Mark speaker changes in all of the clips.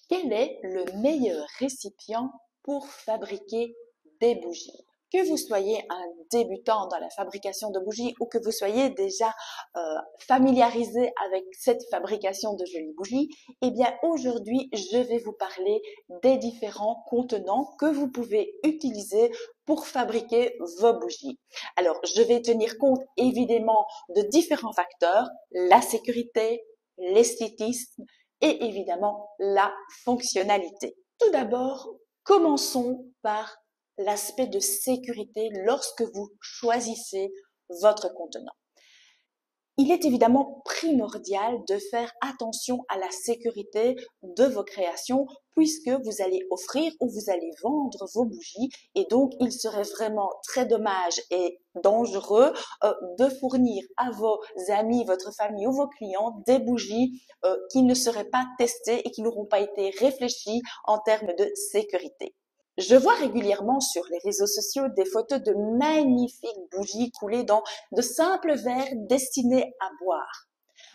Speaker 1: Quel est le meilleur récipient pour fabriquer des bougies? Que vous soyez un débutant dans la fabrication de bougies ou que vous soyez déjà familiarisé avec cette fabrication de jolies bougies, eh bien aujourd'hui, je vais vous parler des différents contenants que vous pouvez utiliser pour fabriquer vos bougies. Alors, je vais tenir compte évidemment de différents facteurs, la sécurité, l'esthétisme et évidemment la fonctionnalité. Tout d'abord, commençons par l'aspect de sécurité lorsque vous choisissez votre contenant. Il est évidemment primordial de faire attention à la sécurité de vos créations puisque vous allez offrir ou vous allez vendre vos bougies et donc il serait vraiment très dommage et dangereux de fournir à vos amis, votre famille ou vos clients des bougies qui ne seraient pas testées et qui n'auront pas été réfléchies en termes de sécurité. Je vois régulièrement sur les réseaux sociaux des photos de magnifiques bougies coulées dans de simples verres destinés à boire.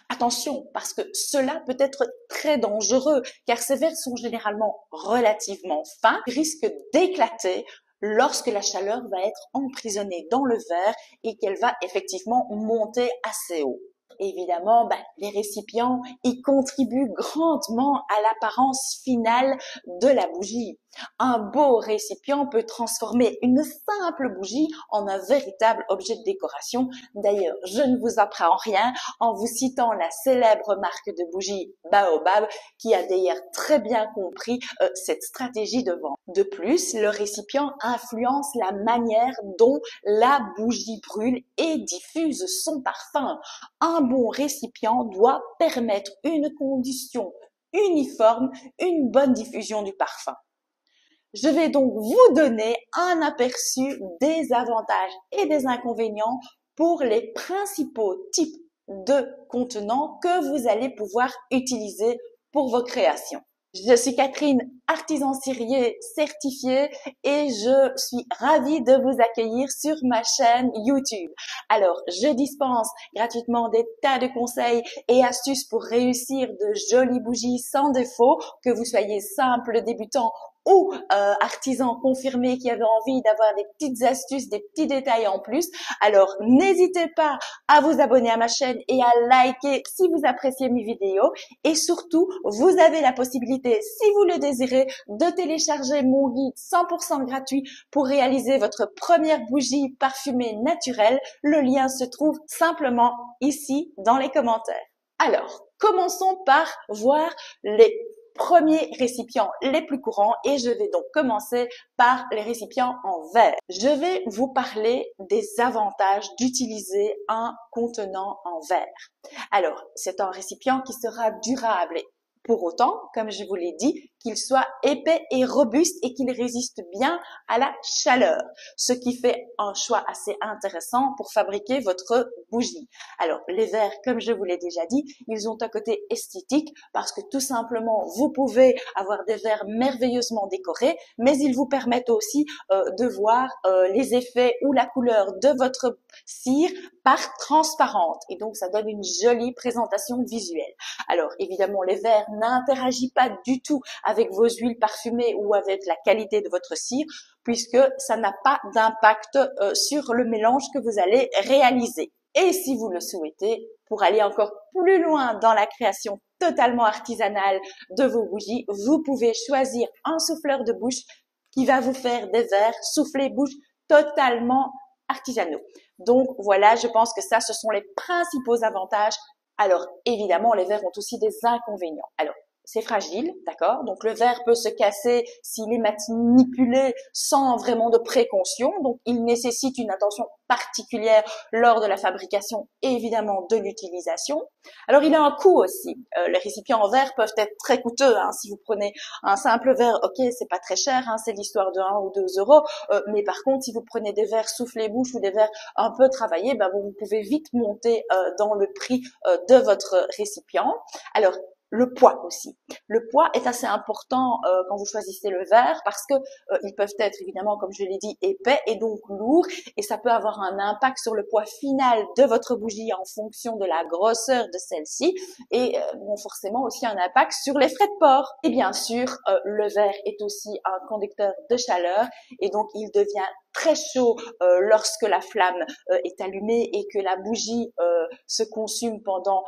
Speaker 1: Attention, parce que cela peut être très dangereux, car ces verres sont généralement relativement fins, risquent d'éclater lorsque la chaleur va être emprisonnée dans le verre et qu'elle va effectivement monter assez haut. Évidemment, les récipients y contribuent grandement à l'apparence finale de la bougie. Un beau récipient peut transformer une simple bougie en un véritable objet de décoration. D'ailleurs, je ne vous apprends rien en vous citant la célèbre marque de bougies Baobab qui a d'ailleurs très bien compris cette stratégie de vente. De plus, le récipient influence la manière dont la bougie brûle et diffuse son parfum. Un bon récipient doit permettre une condition uniforme, une bonne diffusion du parfum. Je vais donc vous donner un aperçu des avantages et des inconvénients pour les principaux types de contenants que vous allez pouvoir utiliser pour vos créations. Je suis Catherine, artisan cirier certifié et je suis ravie de vous accueillir sur ma chaîne YouTube. Alors, je dispense gratuitement des tas de conseils et astuces pour réussir de jolies bougies sans défaut, que vous soyez simple débutant ou artisan confirmé qui avait envie d'avoir des petites astuces, des petits détails en plus. Alors, n'hésitez pas à vous abonner à ma chaîne et à liker si vous appréciez mes vidéos. Et surtout, vous avez la possibilité, si vous le désirez, de télécharger mon guide 100% gratuit pour réaliser votre première bougie parfumée naturelle. Le lien se trouve simplement ici dans les commentaires. Alors, commençons par voir les premiers récipients les plus courants et je vais donc commencer par les récipients en verre. Je vais vous parler des avantages d'utiliser un contenant en verre. Alors, c'est un récipient qui sera durable et pour autant, comme je vous l'ai dit, qu'il soit épais et robuste et qu'il résiste bien à la chaleur, ce qui fait un choix assez intéressant pour fabriquer votre bougie. Alors, les verres, comme je vous l'ai déjà dit, ils ont un côté esthétique parce que tout simplement, vous pouvez avoir des verres merveilleusement décorés, mais ils vous permettent aussi de voir les effets ou la couleur de votre cire par transparente et donc ça donne une jolie présentation visuelle. Alors, évidemment, les verres n'interagissent pas du tout avec vos huiles parfumées ou avec la qualité de votre cire puisque ça n'a pas d'impact sur le mélange que vous allez réaliser. Et si vous le souhaitez, pour aller encore plus loin dans la création totalement artisanale de vos bougies, vous pouvez choisir un souffleur de bouche qui va vous faire des verres soufflés bouche totalement artisanaux. Donc voilà, je pense que ça, ce sont les principaux avantages. Alors évidemment, les verres ont aussi des inconvénients. Alors, c'est fragile, d'accord? Donc le verre peut se casser s'il est manipulé sans vraiment de précaution. Donc il nécessite une attention particulière lors de la fabrication et évidemment de l'utilisation. Alors il a un coût aussi. Les récipients en verre peuvent être très coûteux. Si vous prenez un simple verre, ok, c'est pas très cher, c'est l'histoire de 1 ou 2 euros. Mais par contre, si vous prenez des verres soufflés-bouche ou des verres un peu travaillés, vous pouvez vite monter dans le prix de votre récipient. Alors Le poids aussi. Le poids est assez important quand vous choisissez le verre parce que ils peuvent être évidemment, comme je l'ai dit, épais et donc lourds et ça peut avoir un impact sur le poids final de votre bougie en fonction de la grosseur de celle-ci et bon, forcément aussi un impact sur les frais de port. Et bien sûr, le verre est aussi un conducteur de chaleur et donc il devient très chaud lorsque la flamme est allumée et que la bougie se consume pendant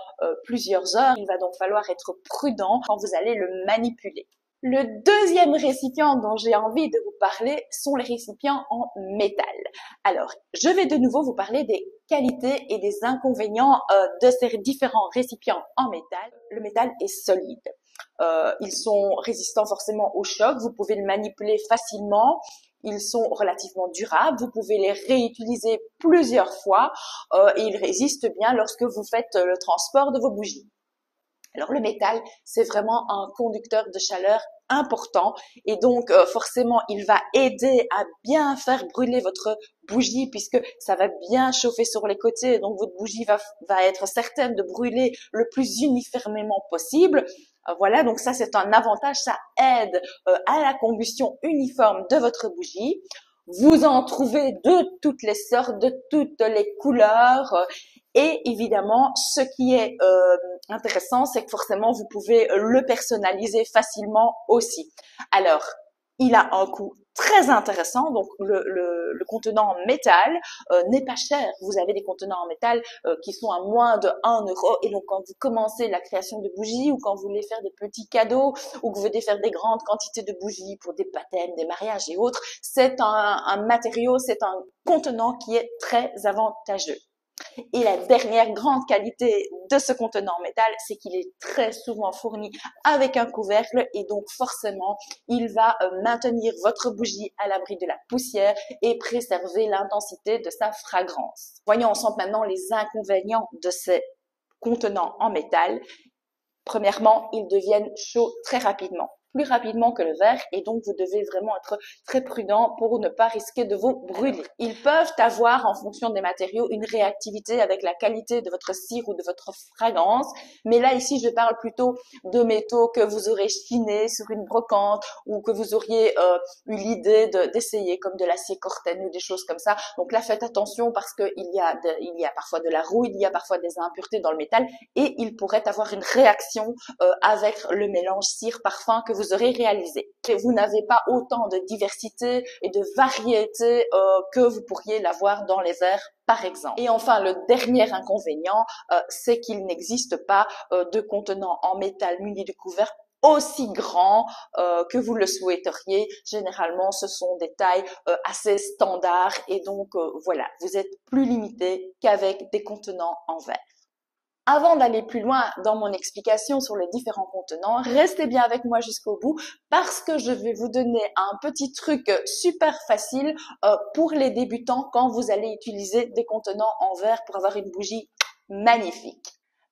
Speaker 1: plusieurs heures. Il va donc falloir être prudent quand vous allez le manipuler. Le deuxième récipient dont j'ai envie de vous parler sont les récipients en métal. Alors, je vais de nouveau vous parler des qualités et des inconvénients de ces différents récipients en métal. Le métal est solide. Ils sont résistants forcément au choc. Vous pouvez le manipuler facilement. Ils sont relativement durables, vous pouvez les réutiliser plusieurs fois et ils résistent bien lorsque vous faites le transport de vos bougies. Alors le métal, c'est vraiment un conducteur de chaleur important et donc forcément il va aider à bien faire brûler votre bougie puisque ça va bien chauffer sur les côtés, donc votre bougie va être certaine de brûler le plus uniformément possible. Voilà, donc ça c'est un avantage, ça aide à la combustion uniforme de votre bougie. Vous en trouvez de toutes les sortes, de toutes les couleurs et évidemment ce qui est intéressant, c'est que forcément vous pouvez le personnaliser facilement aussi. Alors, il a un coût très intéressant, donc le contenant en métal n'est pas cher. Vous avez des contenants en métal qui sont à moins de 1 euro et donc quand vous commencez la création de bougies ou quand vous voulez faire des petits cadeaux ou que vous voulez faire des grandes quantités de bougies pour des baptêmes, des mariages et autres, c'est un matériau, c'est un contenant qui est très avantageux. Et la dernière grande qualité de ce contenant en métal, c'est qu'il est très souvent fourni avec un couvercle et donc forcément, il va maintenir votre bougie à l'abri de la poussière et préserver l'intensité de sa fragrance. Voyons ensemble maintenant les inconvénients de ces contenants en métal. Premièrement, ils deviennent chauds très rapidement, plus rapidement que le verre et donc vous devez vraiment être très prudent pour ne pas risquer de vous brûler. Ils peuvent avoir, en fonction des matériaux, une réactivité avec la qualité de votre cire ou de votre fragrance, mais là ici je parle plutôt de métaux que vous aurez chinés sur une brocante ou que vous auriez eu l'idée d'essayer comme de l'acier Corten ou des choses comme ça. Donc là faites attention parce que il y a parfois de la rouille, il y a parfois des impuretés dans le métal et il pourrait avoir une réaction avec le mélange cire-parfum que vous aurez réalisé. Et vous n'avez pas autant de diversité et de variété que vous pourriez l'avoir dans les verres par exemple. Et enfin, le dernier inconvénient, c'est qu'il n'existe pas de contenant en métal muni de couvercle aussi grand que vous le souhaiteriez. Généralement, ce sont des tailles assez standards et donc voilà, vous êtes plus limité qu'avec des contenants en verre. Avant d'aller plus loin dans mon explication sur les différents contenants, restez bien avec moi jusqu'au bout parce que je vais vous donner un petit truc super facile pour les débutants quand vous allez utiliser des contenants en verre pour avoir une bougie magnifique.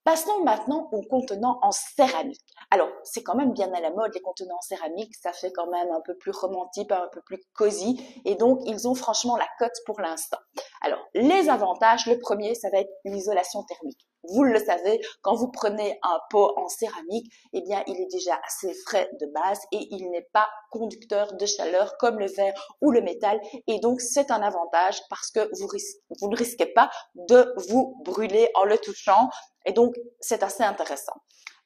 Speaker 1: Passons maintenant aux contenants en céramique. Alors, c'est quand même bien à la mode, les contenants en céramique, ça fait quand même un peu plus romantique, un peu plus cosy, et donc ils ont franchement la cote pour l'instant. Alors, les avantages, le premier, ça va être l'isolation thermique. Vous le savez, quand vous prenez un pot en céramique, eh bien, il est déjà assez frais de base et il n'est pas conducteur de chaleur comme le verre ou le métal. Et donc, c'est un avantage parce que vous ne risquez pas de vous brûler en le touchant. Et donc, c'est assez intéressant.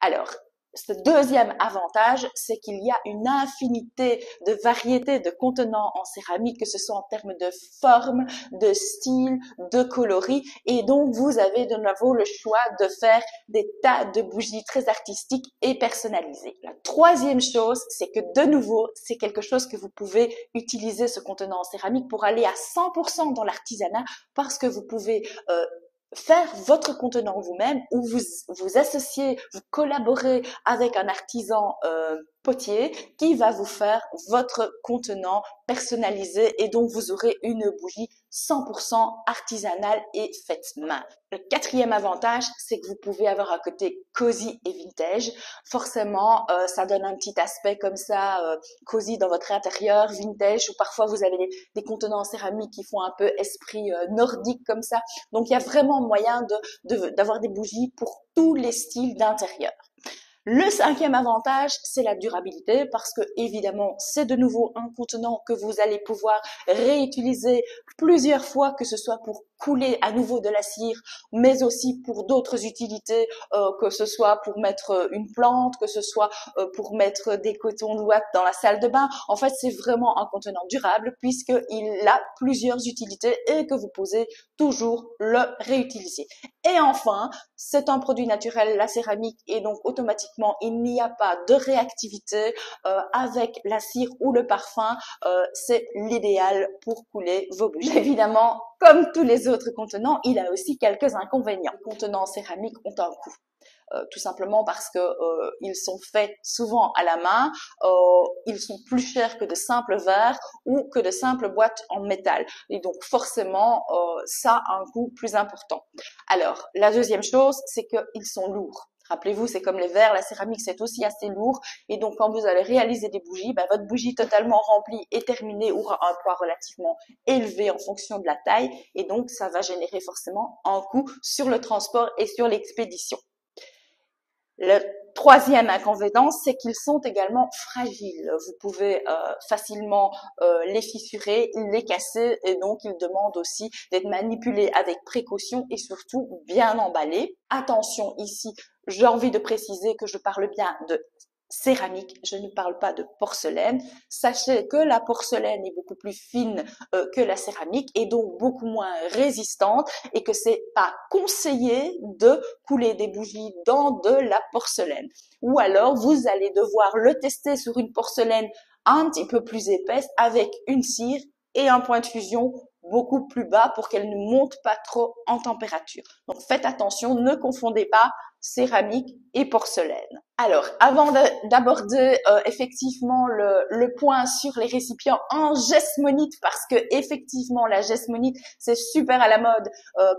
Speaker 1: Alors, ce deuxième avantage, c'est qu'il y a une infinité de variétés de contenants en céramique, que ce soit en termes de forme, de style, de coloris. Et donc, vous avez de nouveau le choix de faire des tas de bougies très artistiques et personnalisées. La troisième chose, c'est que de nouveau, c'est quelque chose que vous pouvez utiliser ce contenant en céramique pour aller à 100% dans l'artisanat parce que vous pouvez faire votre contenant vous-même ou vous associez, vous collaborez avec un artisan potier qui va vous faire votre contenant personnalisé et donc vous aurez une bougie 100% artisanale et faite main. Le quatrième avantage, c'est que vous pouvez avoir un côté cosy et vintage. Forcément, ça donne un petit aspect comme ça, cosy dans votre intérieur, vintage, ou parfois vous avez des contenants en céramique qui font un peu esprit nordique comme ça. Donc, il y a vraiment moyen d'avoir des bougies pour tous les styles d'intérieur. Le cinquième avantage, c'est la durabilité parce que évidemment, c'est de nouveau un contenant que vous allez pouvoir réutiliser plusieurs fois, que ce soit pour couler à nouveau de la cire, mais aussi pour d'autres utilités, que ce soit pour mettre une plante, que ce soit pour mettre des cotons ouates dans la salle de bain. En fait, c'est vraiment un contenant durable puisqu'il a plusieurs utilités et que vous pouvez toujours le réutiliser. Et enfin, c'est un produit naturel, la céramique, et donc automatiquement, il n'y a pas de réactivité avec la cire ou le parfum. C'est l'idéal pour couler vos bougies. Évidemment, comme tous les autres contenants, il a aussi quelques inconvénients. Les contenants céramiques ont un coût. Tout simplement parce que ils sont faits souvent à la main, ils sont plus chers que de simples verres ou que de simples boîtes en métal. Et donc forcément, ça a un coût plus important. Alors, la deuxième chose, c'est qu'ils sont lourds. Rappelez-vous, c'est comme les verres, la céramique, c'est aussi assez lourd. Et donc, quand vous allez réaliser des bougies, votre bougie totalement remplie et terminée aura un poids relativement élevé en fonction de la taille. Et donc, ça va générer forcément un coût sur le transport et sur l'expédition. Le troisième inconvénient, c'est qu'ils sont également fragiles. Vous pouvez facilement les fissurer, les casser, et donc ils demandent aussi d'être manipulés avec précaution et surtout bien emballés. Attention ici, j'ai envie de préciser que je parle bien de céramique, je ne parle pas de porcelaine. Sachez que la porcelaine est beaucoup plus fine que la céramique et donc beaucoup moins résistante et que c'est pas conseillé de couler des bougies dans de la porcelaine. Ou alors vous allez devoir le tester sur une porcelaine un petit peu plus épaisse avec une cire et un point de fusion beaucoup plus bas pour qu'elle ne monte pas trop en température. Donc faites attention, ne confondez pas céramique et porcelaine. Alors, avant d'aborder effectivement le point sur les récipients en gesmonite, parce que effectivement la gesmonite c'est super à la mode,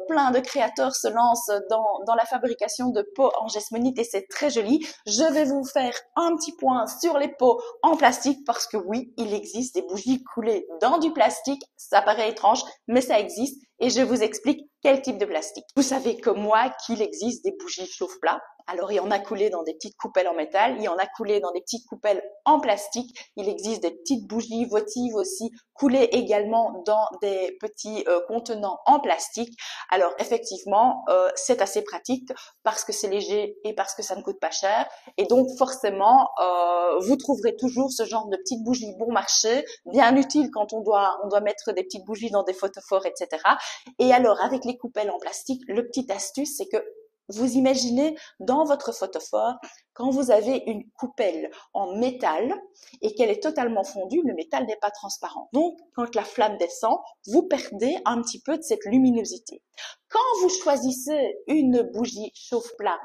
Speaker 1: plein de créateurs se lancent dans la fabrication de pots en gesmonite et c'est très joli. Je vais vous faire un petit point sur les pots en plastique parce que oui, il existe des bougies coulées dans du plastique. Ça paraît étrange, mais ça existe et je vous explique quel type de plastique. Vous savez comme moi qu'il existe des bougies chauffe-plat. Alors, il y en a coulé dans des petites coupelles en métal, il y en a coulé dans des petites coupelles en plastique. Il existe des petites bougies votives aussi, coulées également dans des petits contenants en plastique. Alors, effectivement, c'est assez pratique parce que c'est léger et parce que ça ne coûte pas cher. Et donc, forcément, vous trouverez toujours ce genre de petites bougies bon marché, bien utiles quand on doit mettre des petites bougies dans des photophores, etc. Et alors, avec les coupelles en plastique, le petit astuce, c'est que vous imaginez dans votre photophore, quand vous avez une coupelle en métal et qu'elle est totalement fondue, le métal n'est pas transparent. Donc, quand la flamme descend, vous perdez un petit peu de cette luminosité. Quand vous choisissez une bougie chauffe-plat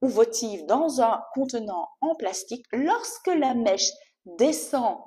Speaker 1: ou votive dans un contenant en plastique, lorsque la mèche descend,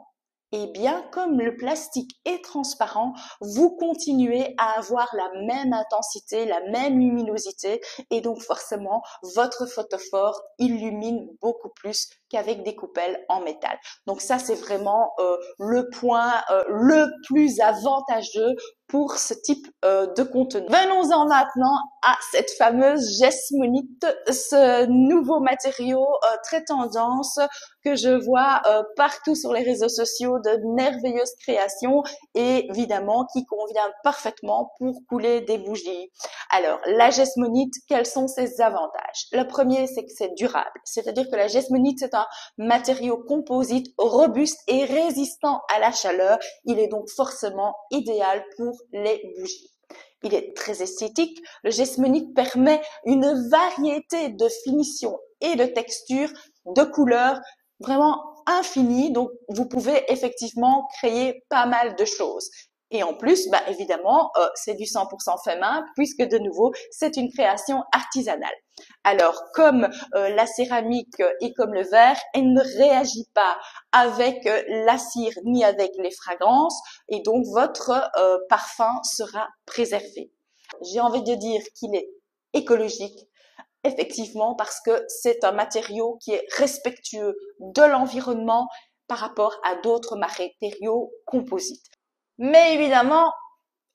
Speaker 1: eh bien, comme le plastique est transparent, vous continuez à avoir la même intensité, la même luminosité et donc forcément, votre photophore illumine beaucoup plus qu'avec des coupelles en métal. Donc ça, c'est vraiment le point le plus avantageux pour ce type de contenant. Venons-en maintenant à cette fameuse gesmonite, ce nouveau matériau très tendance que je vois partout sur les réseaux sociaux, de merveilleuses créations et évidemment qui convient parfaitement pour couler des bougies. Alors, la gesmonite, quels sont ses avantages? Le premier, c'est que c'est durable, c'est-à-dire que la gesmonite, c'est un matériau composite robuste et résistant à la chaleur. Il est donc forcément idéal pour les bougies. Il est très esthétique. Le gesmonite permet une variété de finitions et de textures, de couleurs vraiment infinie. Donc, vous pouvez effectivement créer pas mal de choses. Et en plus, évidemment, c'est du 100% fait main puisque de nouveau, c'est une création artisanale. Alors, comme la céramique et comme le verre, elle ne réagit pas avec la cire ni avec les fragrances et donc votre parfum sera préservé. J'ai envie de dire qu'il est écologique, effectivement, parce que c'est un matériau qui est respectueux de l'environnement par rapport à d'autres matériaux composites. Mais évidemment,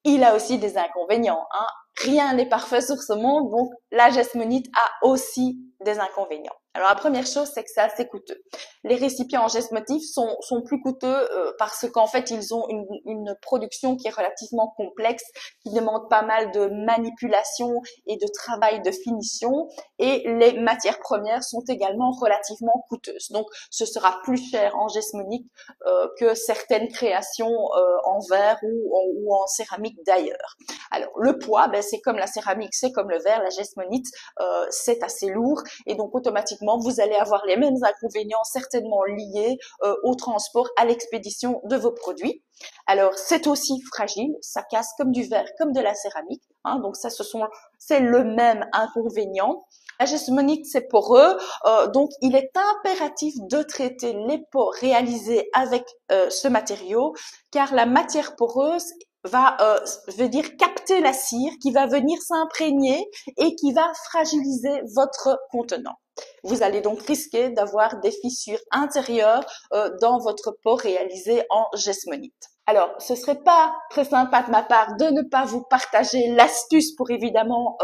Speaker 1: il a aussi des inconvénients, hein. Rien n'est parfait sur ce monde, donc la gesmonite a aussi des inconvénients. Alors la première chose, c'est que c'est assez coûteux. Les récipients en geste motif sont plus coûteux parce qu'en fait ils ont une production qui est relativement complexe, qui demande pas mal de manipulation et de travail de finition, et les matières premières sont également relativement coûteuses. Donc ce sera plus cher en geste motif que certaines créations en verre ou en céramique d'ailleurs. Alors le poids, ben, c'est comme la céramique, c'est comme le verre, la geste-monite, c'est assez lourd et donc automatiquement vous allez avoir les mêmes inconvénients certainement liés au transport, à l'expédition de vos produits. Alors c'est aussi fragile, ça casse comme du verre, comme de la céramique, hein, donc ça c'est le même inconvénient. La geste-monite, c'est poreux, donc il est impératif de traiter les pots réalisés avec ce matériau, car la matière poreuse va, veut dire capter la cire qui va venir s'imprégner et qui va fragiliser votre contenant. Vous allez donc risquer d'avoir des fissures intérieures dans votre pot réalisé en geste-monite. Alors, ce serait pas très sympa de ma part de ne pas vous partager l'astuce pour évidemment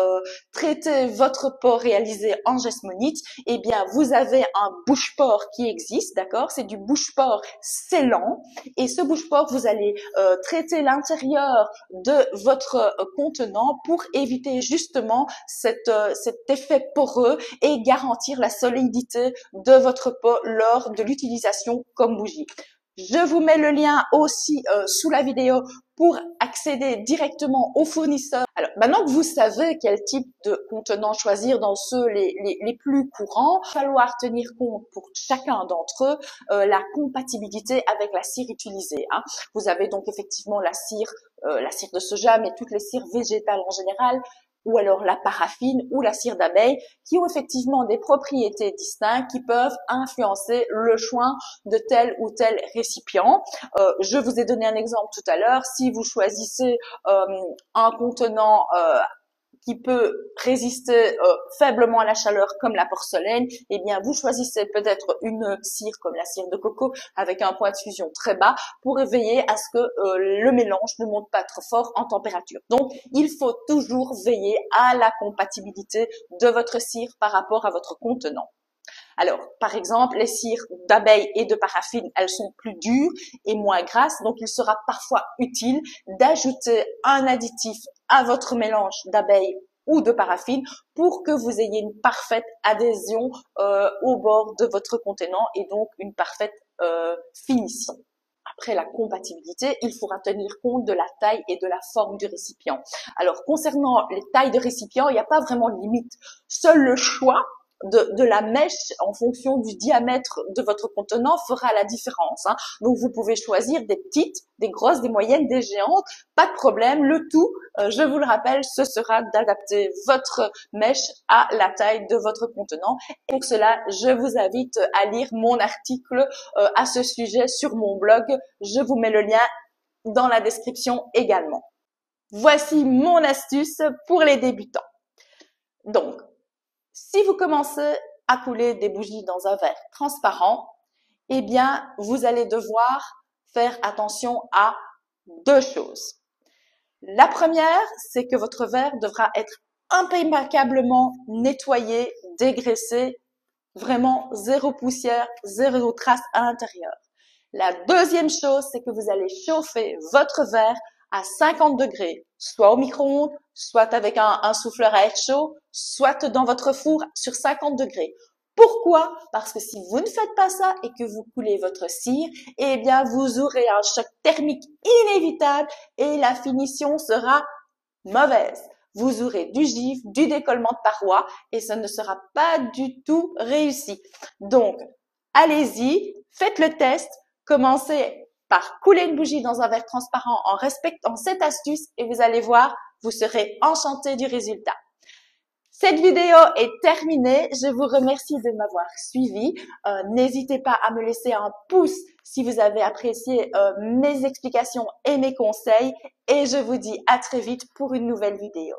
Speaker 1: traiter votre pot réalisé en geste-monite. Eh bien, vous avez un bouche-port qui existe, d'accord? C'est du bouche-port scellant. Et ce bouche-port, vous allez traiter l'intérieur de votre contenant pour éviter justement cet effet poreux et garantir la solidité de votre pot lors de l'utilisation comme bougie. Je vous mets le lien aussi sous la vidéo pour accéder directement aux fournisseurs. Alors, maintenant que vous savez quel type de contenant choisir dans ceux les plus courants, il va falloir tenir compte pour chacun d'entre eux la compatibilité avec la cire utilisée. Hein. Vous avez donc effectivement la cire de soja, mais toutes les cires végétales en général, ou alors la paraffine ou la cire d'abeille, qui ont effectivement des propriétés distinctes qui peuvent influencer le choix de tel ou tel récipient. Je vous ai donné un exemple tout à l'heure. Si vous choisissez un contenant qui peut résister faiblement à la chaleur comme la porcelaine, eh bien vous choisissez peut-être une cire comme la cire de coco avec un point de fusion très bas pour veiller à ce que le mélange ne monte pas trop fort en température. Donc il faut toujours veiller à la compatibilité de votre cire par rapport à votre contenant. Alors, par exemple, les cires d'abeille et de paraffine, elles sont plus dures et moins grasses, donc il sera parfois utile d'ajouter un additif à votre mélange d'abeille ou de paraffine pour que vous ayez une parfaite adhésion au bord de votre contenant et donc une parfaite finition. Après la compatibilité, il faudra tenir compte de la taille et de la forme du récipient. Alors, concernant les tailles de récipients, il n'y a pas vraiment de limite. Seul le choix de la mèche en fonction du diamètre de votre contenant fera la différence. Hein. Donc vous pouvez choisir des petites, des grosses, des moyennes, des géantes, pas de problème. Le tout, je vous le rappelle, ce sera d'adapter votre mèche à la taille de votre contenant. Et pour cela, je vous invite à lire mon article à ce sujet sur mon blog. Je vous mets le lien dans la description également. Voici mon astuce pour les débutants. Donc, si vous commencez à couler des bougies dans un verre transparent, eh bien, vous allez devoir faire attention à deux choses. La première, c'est que votre verre devra être impeccablement nettoyé, dégraissé, vraiment zéro poussière, zéro trace à l'intérieur. La deuxième chose, c'est que vous allez chauffer votre verre à 50 degrés, soit au micro-ondes, soit avec un souffleur à air chaud, soit dans votre four sur 50 degrés. Pourquoi? Parce que si vous ne faites pas ça et que vous coulez votre cire, eh bien, vous aurez un choc thermique inévitable et la finition sera mauvaise. Vous aurez du givre, du décollement de parois et ça ne sera pas du tout réussi. Donc, allez-y, faites le test, commencez par couler une bougie dans un verre transparent en respectant cette astuce et vous allez voir, vous serez enchanté du résultat. Cette vidéo est terminée. Je vous remercie de m'avoir suivi. N'hésitez pas à me laisser un pouce si vous avez apprécié mes explications et mes conseils. Et je vous dis à très vite pour une nouvelle vidéo.